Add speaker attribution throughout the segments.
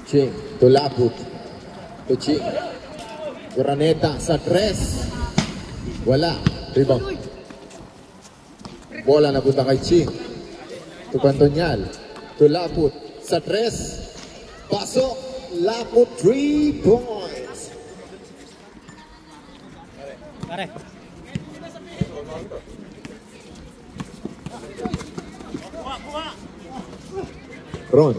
Speaker 1: Ching, tulapot. Ching. Graneta sa tres. Wala. Rebound. Bola napunta kay Ching. Tupantonyal. Tulapot sa tres. Pasok. Lapot 3 points.
Speaker 2: Pare.
Speaker 1: Ron.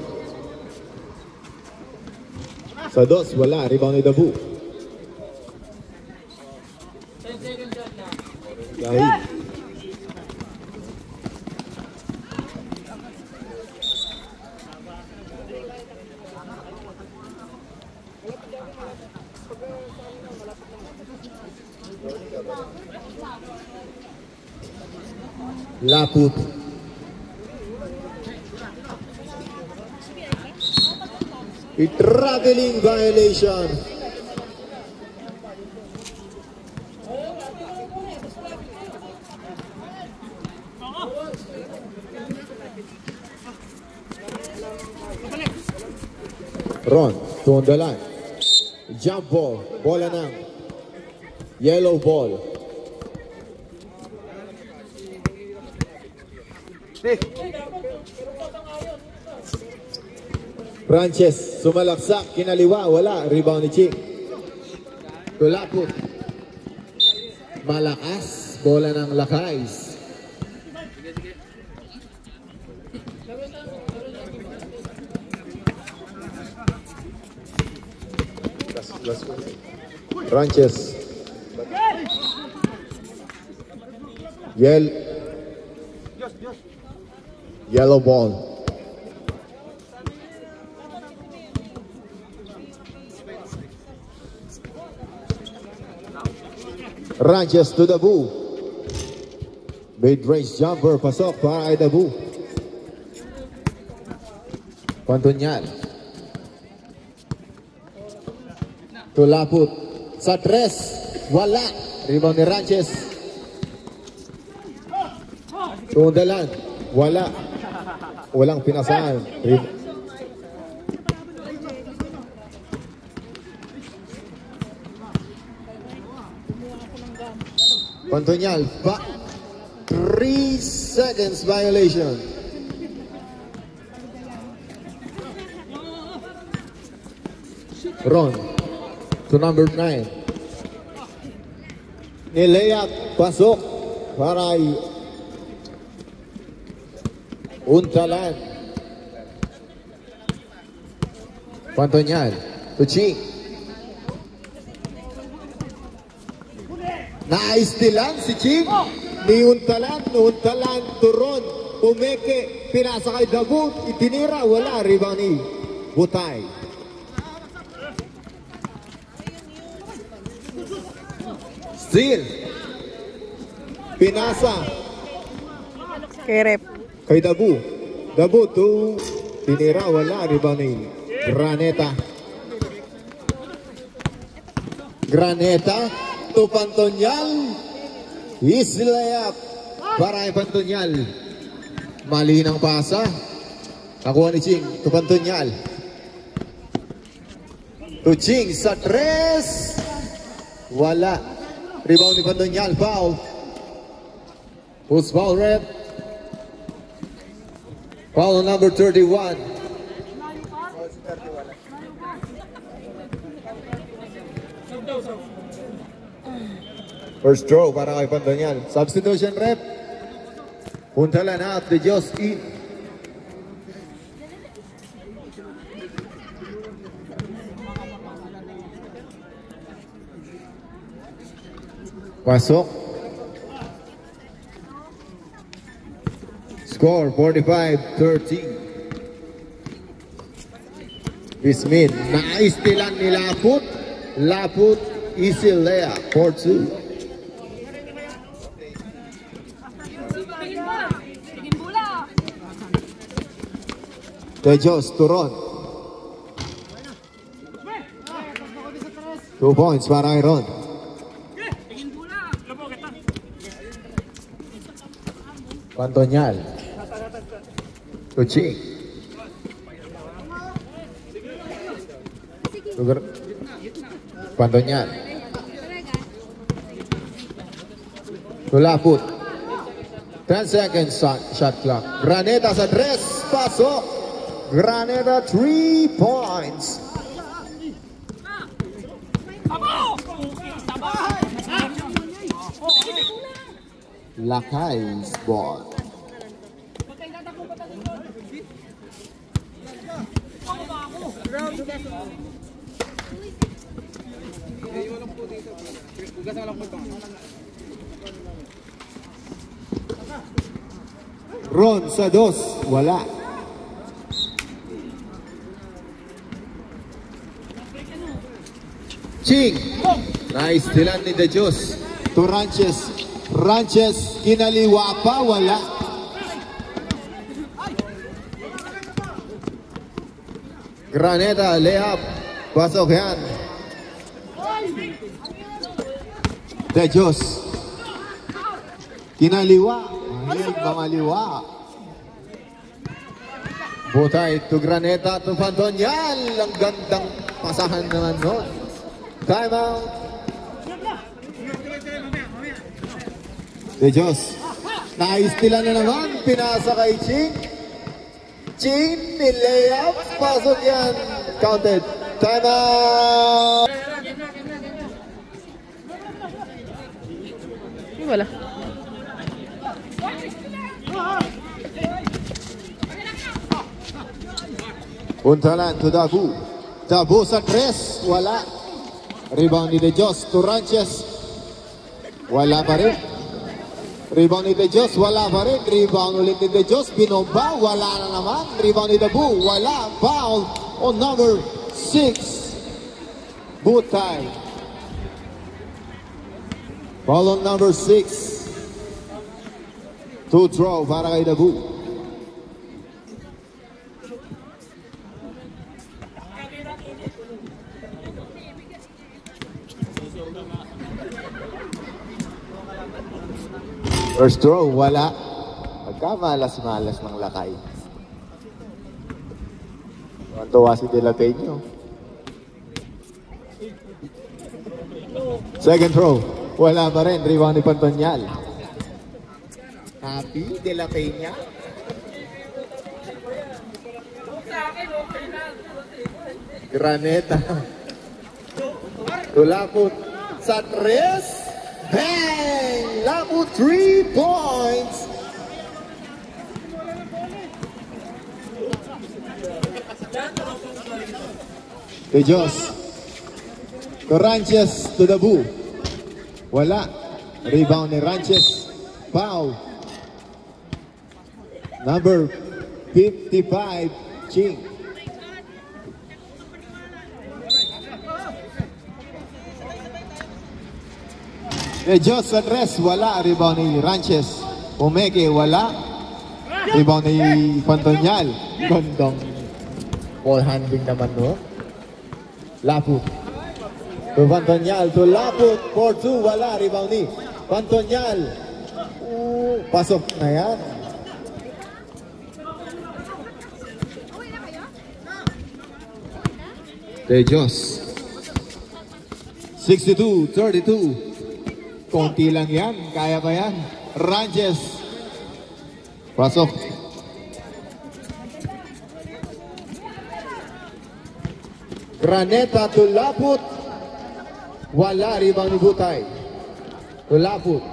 Speaker 1: Sa dos, wala. Rebound ni Dabu. Gahi. Laput. A traveling violation. Ron, to the line. Jump ball. Bola ng yellow ball. Frances, sumalaksak, kinaliwa, wala. Rebound ni Ching. Tulapot. Malakas, bola ng Lakais. Frances. Yellow ball. Ranches to Dabu. Mid-range jumper, pasok para kay Dabu. Pantonyal. Tulapot. Sa tres. Wala. Rebound ni Ranches. Tundalan. Wala. Walang pinasahan. Pantonyal, 3 seconds violation. Ron to number 9. Nilayat, pasok para Untalan. Pantonyal to Ching. Naistilan si Ching. Niuntalan turon. Pumeke, pinasa kay Dabu. Itinira, wala. Rebound ni Butay. Steal. Pinasa.
Speaker 3: Kerep.
Speaker 1: Kay Dabu. Dabu to tinira, wala. Rebound ni Graneta. Graneta to Pantonyal. Easy layup para kay Pantonyal. Mali ng pasa. Nakuha ni Ching to Pantonyal. To Ching sa tres. Wala. Rebound ni Pantonyal. Foul. Who's foul, rep? Foul number 31. First throw para kay Pantonyal. Substitution, rep. Untalan out, the Diyos in. Pasok. Score 45-13. Bismin, naistilan ni Laput. Laput, easy layup, 4-2. Tejos, Turon. 2 points para kay Ron. Pantonyal. Kuching. Pantonyal. Tulaput. 10 seconds shot clock. Graneta sa dress. Pasok. Graneta 3 points. Lakay's ball. Ron sa 2, wala. Ching. Nice tilan ni De Jose. To Ranches. Ranches kinaliwa pa, wala. Graneta layup. Pasok yan. De Jose. Kinaliwa. Ayun, pamaliwa. Butay to Graneta to Pantonyal. Ang gandang pasahan naman nun. Time out. De Jose. Naistila na naman. Pinasa kay Ching. Ching nilayup. Pasok yan. Counted. Time out.
Speaker 2: Wala.
Speaker 1: Untalan to Dabu. Dabu sa 3. Wala. Rebound ni De Jose to Ranches. Wala pa rin. Rebound ni De Jose. Wala pa rin. Rebound ulit ni De Jose. Binomba. Wala na naman. Rebound ni Dabu. Wala. Foul on number 6. Butay. Foul on number 6. To throw para kay Dabu. First throw, wala. Pagkamalas-malas ng Lakay. Tuwa si De La Peña. Second throw, wala pa rin. Rebound ni Pantonyal. Happy De La Peña. Graneta. Tulaput sa 3. Bang! Lapu 3 points. De Jose. To Ranches to Dabu. Wala. Rebound ni Ranches. Foul. Number 55, Ching. De Jose sa 3, wala. Rebound ni Ranches. Umeke, wala. Rebound ni Pantonyal. Gandang ball handling naman, no? Laput. To Pantonyal, to Laput. 4-2, wala. Rebound ni Pantonyal. Pasok na yan. De Jose. 62-32. Konti lang yan. Kaya pa yan. Ranches. Pasok. Graneta to Laput. Wala. Rebound ni Butay. To Laput.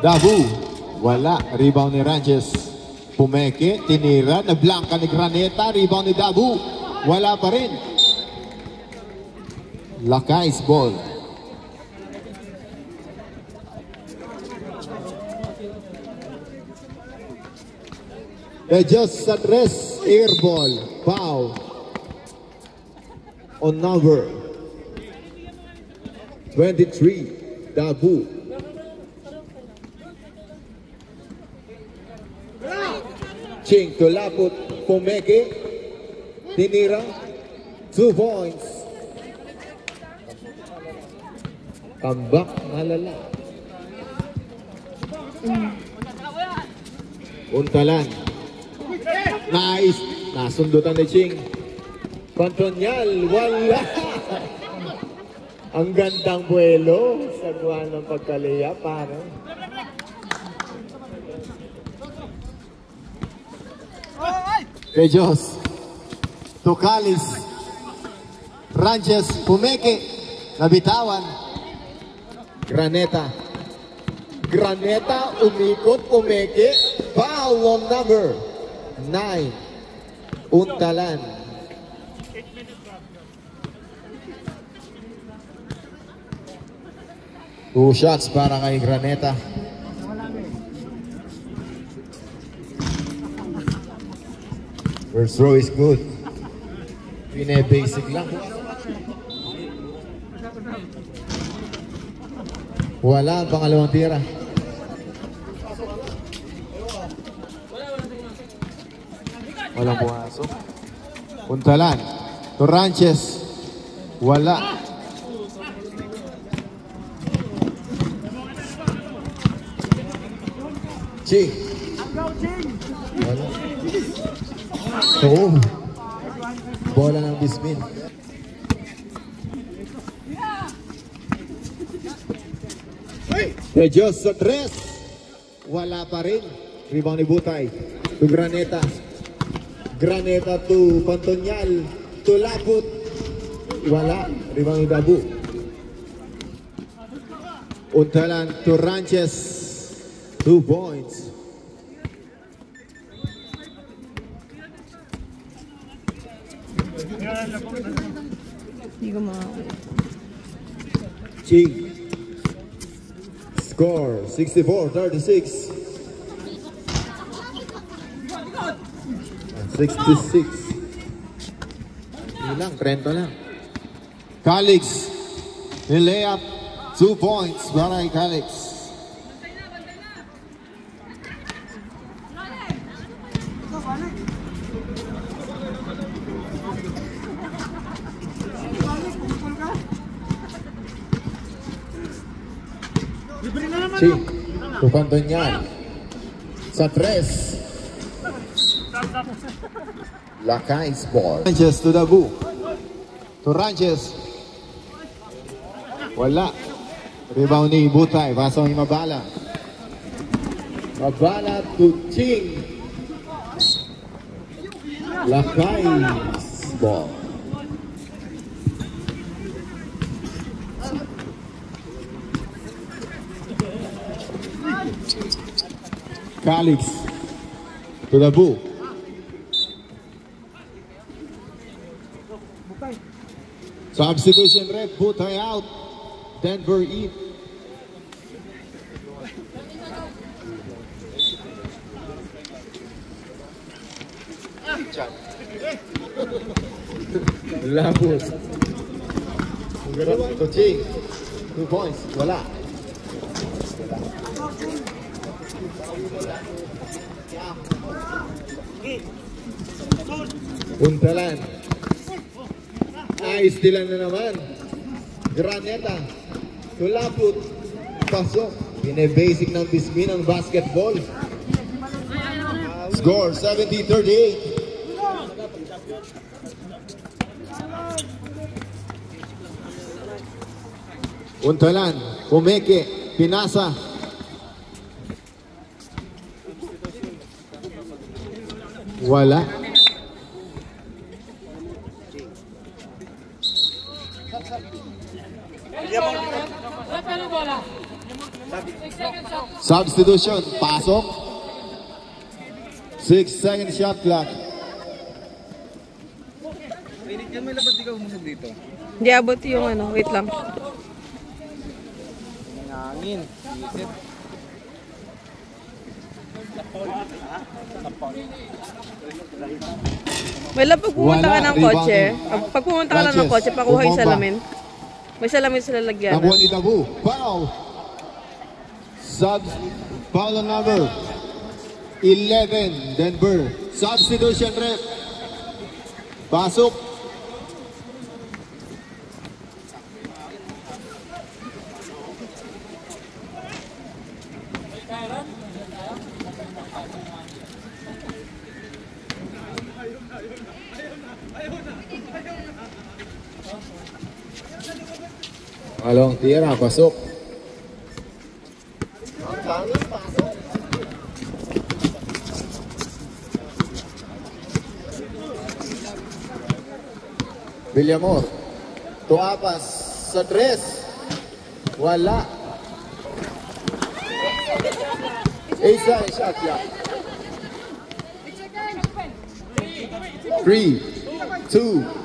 Speaker 1: Dabu, wala. Rebound ni Ranches. Pumeke, tinira, nablangka ni Graneta. Rebound ni Dabu, wala pa rin. Lakay's ball. De Jose sa 3, air ball. Foul. On number 23. Dabu. Ching tulapot, Pumeke, tinira, 2 points. Tambak, malala. Untalan. Nice. Nasundutan ni Ching. Pantonyal, wala. Ang gandang buwelo. Sagwa ng pagkaliya, parang. Pejos. Tukalis. Ranches, Pumeke. Nabitawan. Graneta. Graneta, umikot, Pumeke. Foul on number 9. Untalan. Two shots para kay Graneta. First throw is good. Basic lang. Wala ang pangalawang tira. Walang pumasok. Puntalan. Torranches. Wala. Ching. Wala. Oo. Bola ng Bismin. Pejos sa 3. Wala pa rin. Rebound ni Butay. To Graneta. Graneta to Pantonyal. To Laput. Wala. Rebound ni Dabu. Untalan to Ranches. 2 points.
Speaker 2: Hindi ko
Speaker 1: Ching. Score 64-36. 66. Ilang, 30 lang. Calix. Layup. 2 points. Baray Calix. Ching. Pantonyal. Sa 3. Lakay's ball. Ranches to Dabu. To Ranches. Wala. Rebound ni Butay. Pasok ni Mabala. Mabala to Ching. Lakay's ball. Calix to Dabu. Substitution rep, Butay out. Denver in. Labos. To Ching. 2 points. Wala. Untalan. Ayos nila na naman. Graneta. Tulaput. Pasok. Basic ng Bismin ang basketball. Score 70-38. Untalan. Pumeke. Pinasa. Wala. Substitution. Pasok. 6-second shot clock.
Speaker 3: May labat ikaw umusap dito.
Speaker 2: Hindi abot yung ano. Wait lang.
Speaker 3: Nangangin. Isip.
Speaker 2: Wala, pag pumunta ka ng kotse, pag pumunta ka lang ng kotse, pakuha yung salamin. May salamin sila lagyan.
Speaker 1: Nakuha ni Dabu. Foul. Foul on number 11, Denver. Substitution ref. Pasok. Along tira, pasok. Villamor. Tuapas sa dress. Wala. Isa, shot ya. 3, 2,